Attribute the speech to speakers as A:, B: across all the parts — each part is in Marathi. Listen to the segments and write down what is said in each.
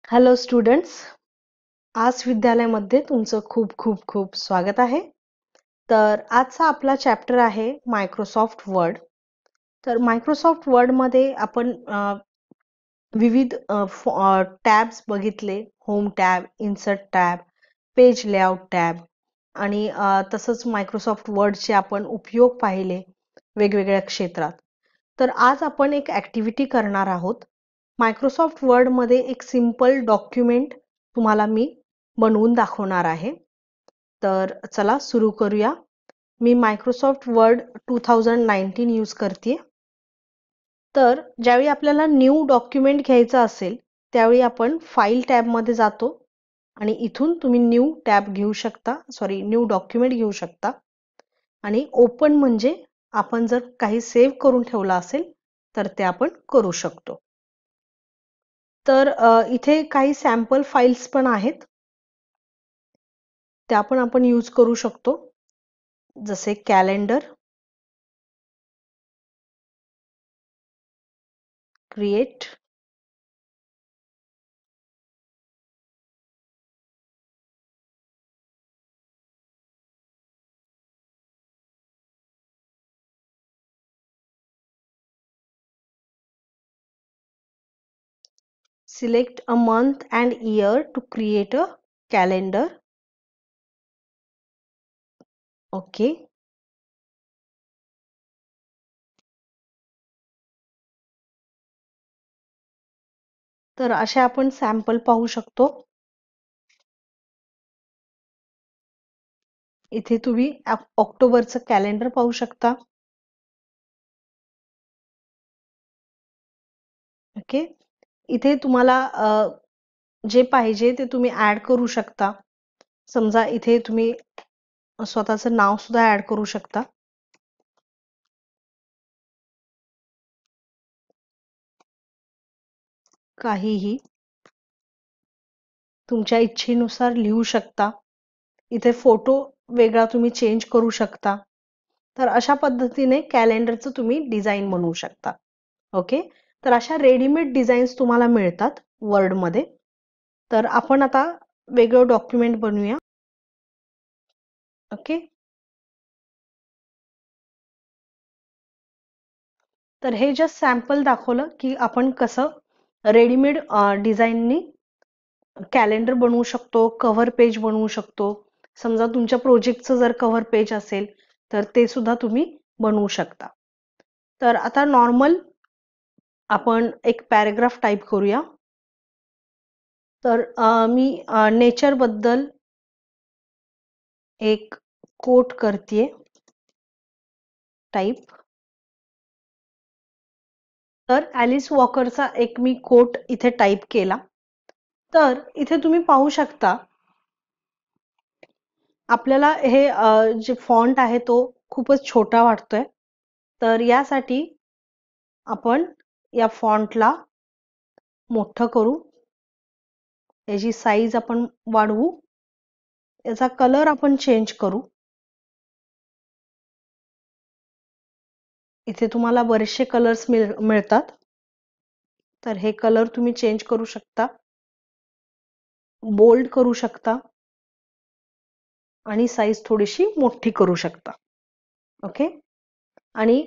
A: हॅलो स्टुडंट्स, आज विद्यालयामध्ये तुमचं खूप खूप खूप स्वागत आहे. तर आजचा आपला चॅप्टर आहे मायक्रोसॉफ्ट वर्ड. तर मायक्रोसॉफ्ट वर्डमध्ये आपण विविध टॅब्स बघितले. Home tab, insert tab, page layout tab आणि तसंच मायक्रोसॉफ्ट वर्डचे आपण उपयोग पाहिले वेगवेगळ्या क्षेत्रात. तर आज आपण एक ॲक्टिव्हिटी करणार आहोत. मायक्रोसॉफ्ट वर्डमध्ये एक सिंपल डॉक्युमेंट तुम्हाला मी बनवून दाखवणार आहे. तर चला सुरू करूया. मी मायक्रोसॉफ्ट वर्ड 2019 यूज करते. तर ज्यावेळी आपल्याला न्यू डॉक्युमेंट घ्यायचं असेल त्यावेळी आपण फाईल टॅबमध्ये जातो आणि इथून तुम्ही न्यू डॉक्युमेंट घेऊ शकता. आणि ओपन म्हणजे आपण जर काही सेव्ह करून ठेवलं असेल तर ते आपण करू शकतो. तर इथे काही सॅम्पल फाइल्स पण आहेत, त्या पण आपण यूज करू शकतो. जसे calendar, create, select a month and year to create a calendar. Okay. तर असे आपण सॅम्पल पाहू शकतो. इथे तुम्ही ऑक्टोबरचं कॅलेंडर पाहू शकता. ओके. इथे तुम्हाला जे पाहिजे ते तुम्ही ऍड करू शकता. समजा इथे तुम्ही स्वतःचं नाव सुद्धा ऍड करू शकता. काहीही तुमच्या इच्छेनुसार लिहू शकता. इथे फोटो वेगळा तुम्ही चेंज करू शकता. तर अशा पद्धतीने कॅलेंडरचं तुम्ही डिझाईन बनवू शकता. ओके. तर अशा रेडीमेड डिझाईन्स तुम्हाला मिळतात वर्डमध्ये. तर आपण आता वेगळं डॉक्युमेंट बनवूया. ओके. तर हे जस्ट सॅम्पल दाखवलं की आपण कसं रेडीमेड डिझाईननी कॅलेंडर बनवू शकतो, कव्हर पेज बनवू शकतो. समजा तुमच्या प्रोजेक्टचं जर कव्हर पेज असेल तर ते सुद्धा तुम्ही बनवू शकता. तर आता नॉर्मल आपण एक पॅराग्राफ टाईप करूया. तर मी नेचर बद्दल एक कोट करते टाईप. तर ॲलिस वॉकरचा एक मी कोट इथे टाईप केला. तर इथे तुम्ही पाहू शकता आपल्याला हे जे फॉन्ट आहे तो खूपच छोटा वाटतोय. तर यासाठी आपण या फॉन्टला मोठं करू, याची साईज आपण वाढवू, याचा कलर आपण चेंज करू. इथे तुम्हाला बरेचसे कलर्स मिळतात. तर हे कलर तुम्ही चेंज करू शकता, बोल्ड करू शकता आणि साईज थोडीशी मोठी करू शकता. ओके. आणि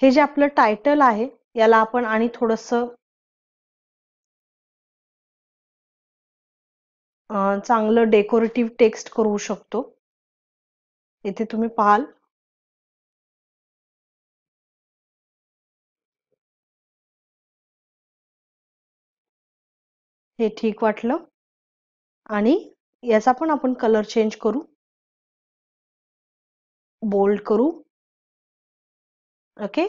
A: हे जे आपलं टायटल आहे याला आपण आणि थोडंसं चांगलं डेकोरेटिव्ह टेक्स्ट करू शकतो. इथे तुम्ही पाहाल हे ठीक वाटलं. आणि याचा पण आपण कलर चेंज करू, बोल्ड करू. ओके.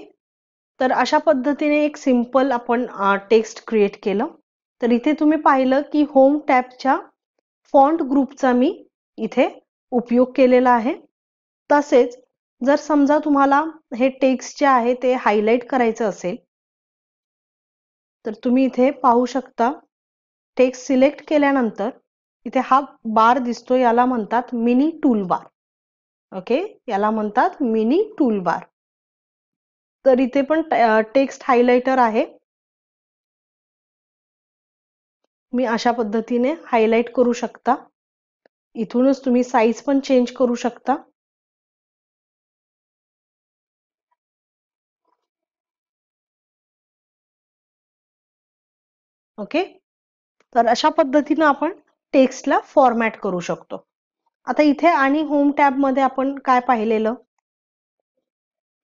A: तर अशा पद्धतीने एक सिंपल आपण टेक्स्ट क्रिएट केलं. तर इथे तुम्ही पाहिलं की होम टॅबच्या फॉन्ट ग्रुपचा मी इथे उपयोग केलेला आहे. तसेच जर समजा तुम्हाला हे टेक्स्ट जे आहे ते हायलाइट करायचं असेल तर तुम्ही इथे पाहू शकता. टेक्स्ट सिलेक्ट केल्यानंतर इथे हा बार दिसतो, याला म्हणतात मिनी टूल बार. ओके. याला म्हणतात मिनी टूल बार. तर इथे पण टेक्स्ट हायलाइटर आहे. तुम्ही अशा पद्धतीने हायलाइट करू शकता. इथूनच तुम्ही साईज पण चेंज करू शकता. ओके, तर अशा पद्धतीने आपण टेक्स्टला फॉर्मॅट करू शकतो. आता इथे आणि होम टॅब मध्ये आपण काय पाहिलेलं,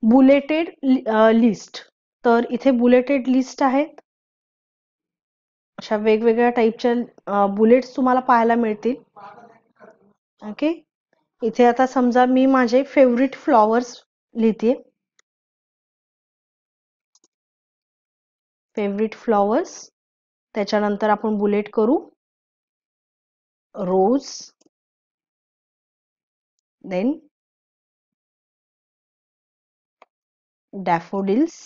A: बुलेटेड लिस्ट. तर इथे बुलेटेड लिस्ट आहेत. अशा वेगवेगळ्या टाईपच्या बुलेट्स तुम्हाला पाहायला मिळतील. ओके, इथे आता समजा मी माझे फेवरेट फ्लॉवर्स लिहिते. फेवरेट फ्लॉवर्स, त्याच्यानंतर आपण बुलेट करू rose, then daffodils,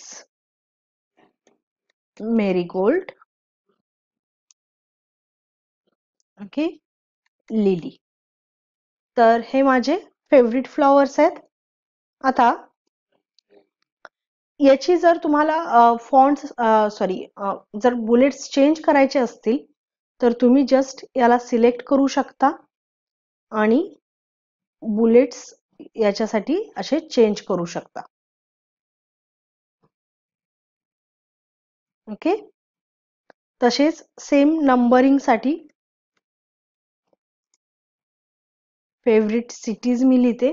A: marigold, okay, lily. तर हे माझे फेवरेट फ्लॉवर्स आहेत. आता याची जर तुम्हाला फॉन्ट्स जर बुलेट्स चेंज करायचे असतील तर तुम्ही जस्ट याला सिलेक्ट करू शकता आणि बुलेट्स याच्यासाठी असे चेंज करू शकता. ओके, तसेच सेम नंबरिंग साठी फेवरेट सिटीज मी लिहिते.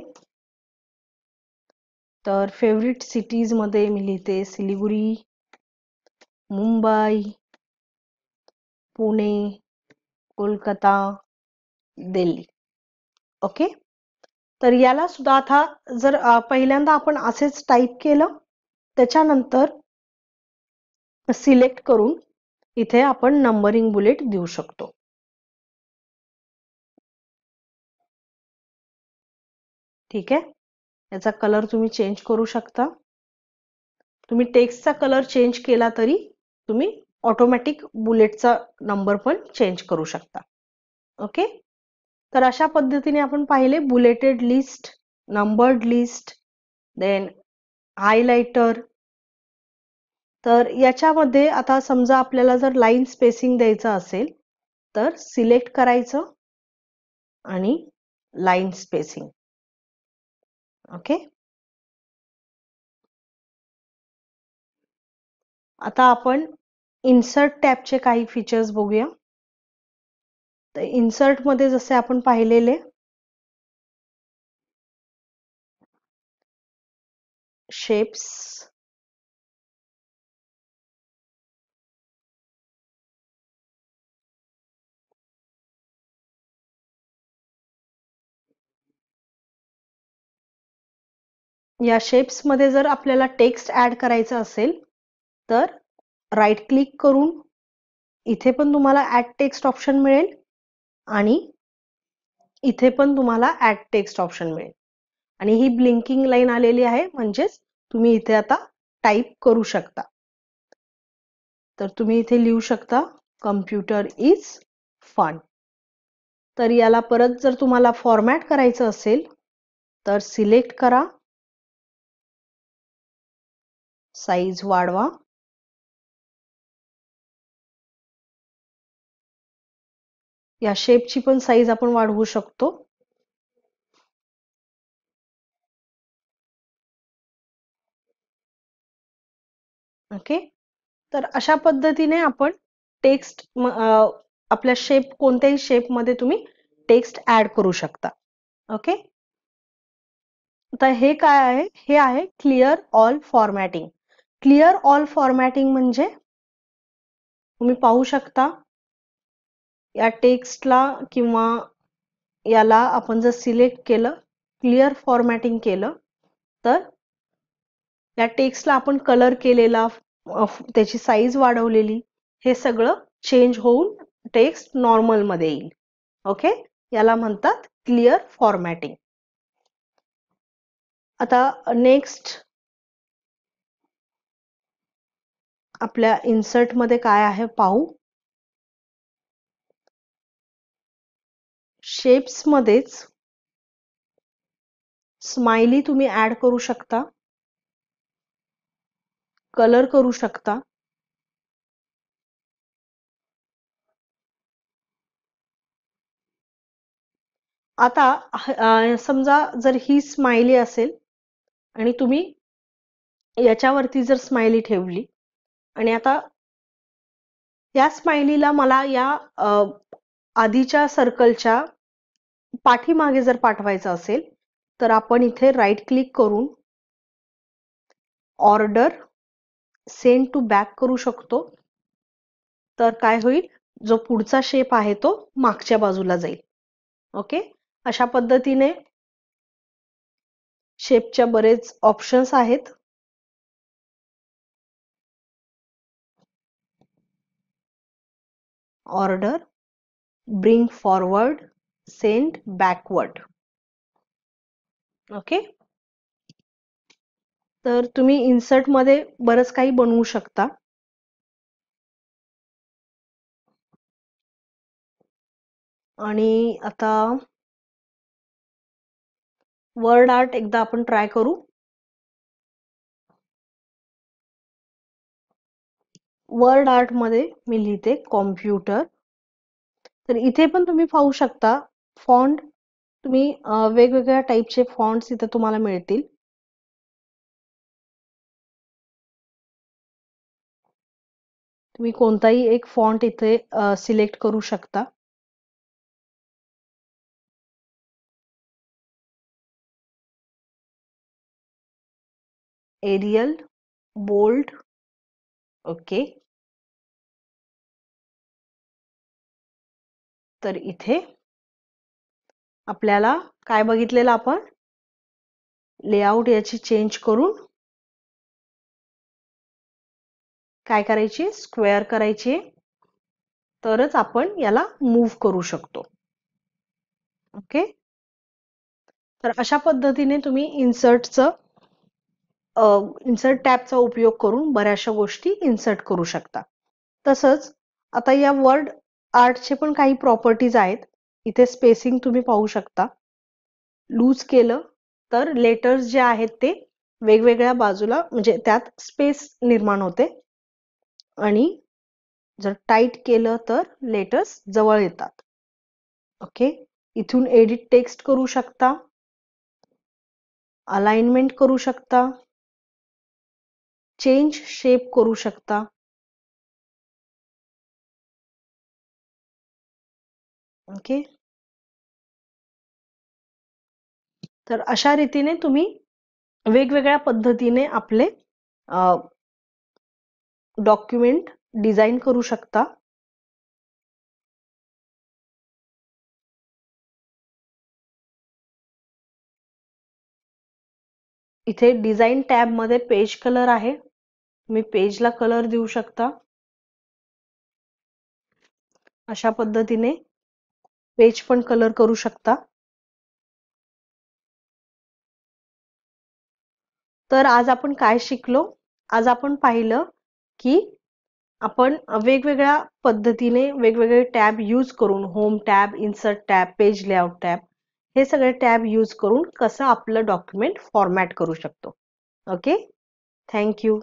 A: तर फेवरेट सिटीज मध्ये मी लिहिते सिलिगुडी, मुंबई, पुणे, कोलकाता, दिल्ली. ओके, तर याला सुद्धा आता जर पहिल्यांदा आपण असेच टाईप केलं, त्याच्यानंतर सिलेक्ट करून इथे आपण नंबरिंग बुलेट देऊ शकतो. ठीक आहे, याचा कलर तुम्ही चेंज करू शकता. तुम्ही टेक्स्टचा कलर चेंज केला तरी तुम्ही ऑटोमॅटिक बुलेटचा नंबर पण चेंज करू शकता. ओके, तर अशा पद्धतीने आपण पाहिले bulleted list, numbered list, then highlighter. तर याच्यामध्ये आता समजा आपल्याला जर लाईन स्पेसिंग द्यायचं असेल तर सिलेक्ट करायचं आणि लाईन स्पेसिंग. ओके, आता आपण इन्सर्ट टॅबचे काही फीचर्स बघूया. तर इन्सर्ट मध्ये जसे आपण पाहिलेले शेप्स, या शेप्स मध्ये जर आपल्याला टेक्स्ट ऍड करायचं असेल तर राईट क्लिक करून इथे पण तुम्हाला ऍड टेक्स्ट ऑप्शन मिळेल आणि इथे पण तुम्हाला ऍड टेक्स्ट ऑप्शन मिळेल. आणि ही ब्लिंकिंग लाईन आलेली आहे, म्हणजेच तुम्ही इथे आता टाईप करू शकता. तर तुम्ही इथे लिहू शकता कम्प्युटर इज फन. तर याला परत जर तुम्हाला फॉर्मॅट करायचं असेल तर सिलेक्ट करा, साईज वाढवा, या शेपची पण साईज आपण वाढवू शकतो. ओके, तर अशा पद्धतीने आपण टेक्स्ट आपल्या शेप, कोणत्याही शेप मध्ये तुम्ही टेक्स्ट ऍड करू शकता. ओके, तर हे काय आहे, हे आहे clear all formatting. Clear all formatting म्हणजे तुम्ही पाहू शकता या टेक्स्टला किंवा याला आपण जर सिलेक्ट केलं, क्लिअर फॉर्मॅटिंग केलं, तर या टेक्स्टला आपण कलर केलेला, त्याची साईज वाढवलेली, हे सगळं चेंज होऊन टेक्स्ट नॉर्मल मध्ये येईल. ओके, याला म्हणतात क्लिअर फॉर्मॅटिंग. आता नेक्स्ट आपल्या इन्सर्ट मध्ये काय आहे पाहू. शेप्स मध्येच स्माइली तुम्ही ऍड करू शकता, कलर करू शकता. आता समजा जर ही स्माइली असेल आणि तुम्ही याच्यावरती जर स्माइली ठेवली आणि आता या स्माइलीला मला या आधीच्या सर्कलच्या पाठीमागे जर पाठवायचं असेल तर आपण इथे राईट क्लिक करून ऑर्डर सेंड टू बॅक करू शकतो. तर काय होईल, जो पुढचा शेप आहे तो मागच्या बाजूला जाईल. ओके, अशा पद्धतीने शेपच्या बरेच ऑप्शन्स आहेत. Order, bring forward, send backward. Okay, तर तुम्ही इन्सर्ट मध्ये बरंच काही बनवू शकता. आणि आता वर्ड आर्ट एकदा आपण ट्राय करू. वर्ड आर्ट मध्ये मी लिहिते कॉम्प्युटर. तर इथे पण तुम्ही पाहू शकता फॉन्ट, तुम्ही वेगवेगळ्या टाईपचे फॉन्ट्स इथे तुम्हाला मिळतील. तुम्ही कोणताही एक फॉन्ट इथे सिलेक्ट करू शकता. Aerial, bold. ओके, तर इथे आपल्याला काय बघितलेलं आपण, लेआउट याची चेंज करून काय करायची, स्क्वेअर करायची, तरच आपण याला मूव्ह करू शकतो. ओके, तर अशा पद्धतीने तुम्ही इन्सर्ट टॅबचा उपयोग करून बऱ्याचशा गोष्टी इन्सर्ट करू शकता. तसंच आता या वर्ड आर्टचे पण काही प्रॉपर्टीज आहेत. इथे स्पेसिंग तुम्ही पाहू शकता. लूज केलं तर लेटर्स जे आहेत ते वेगवेगळ्या बाजूला, म्हणजे त्यात स्पेस निर्माण होते, आणि जर टाईट केलं तर लेटर्स जवळ येतात. ओके, इथून एडिट टेक्स्ट करू शकता, अलाइनमेंट करू शकता, चेंज शेप करू शकता. ओके, तर अशा रीतीने तुम्ही वेगवेगळ्या पद्धतीने आपले डॉक्युमेंट डिझाईन करू शकता. इथे डिझाईन टॅब मध्ये पेज कलर आहे, तुम्ही पेजला कलर देऊ शकता. अशा पद्धतीने पेज पण कलर करू शकता. तर आज आपण काय शिकलो, आज आपण पाहिलं की आपण वेगवेगळ्या पद्धतीने वेगवेगळे टॅब यूज करून, home tab, insert tab, page layout tab, हे सगळे टॅब यूज करून कसं आपलं डॉक्युमेंट फॉर्मॅट करू शकतो. Okay, thank you.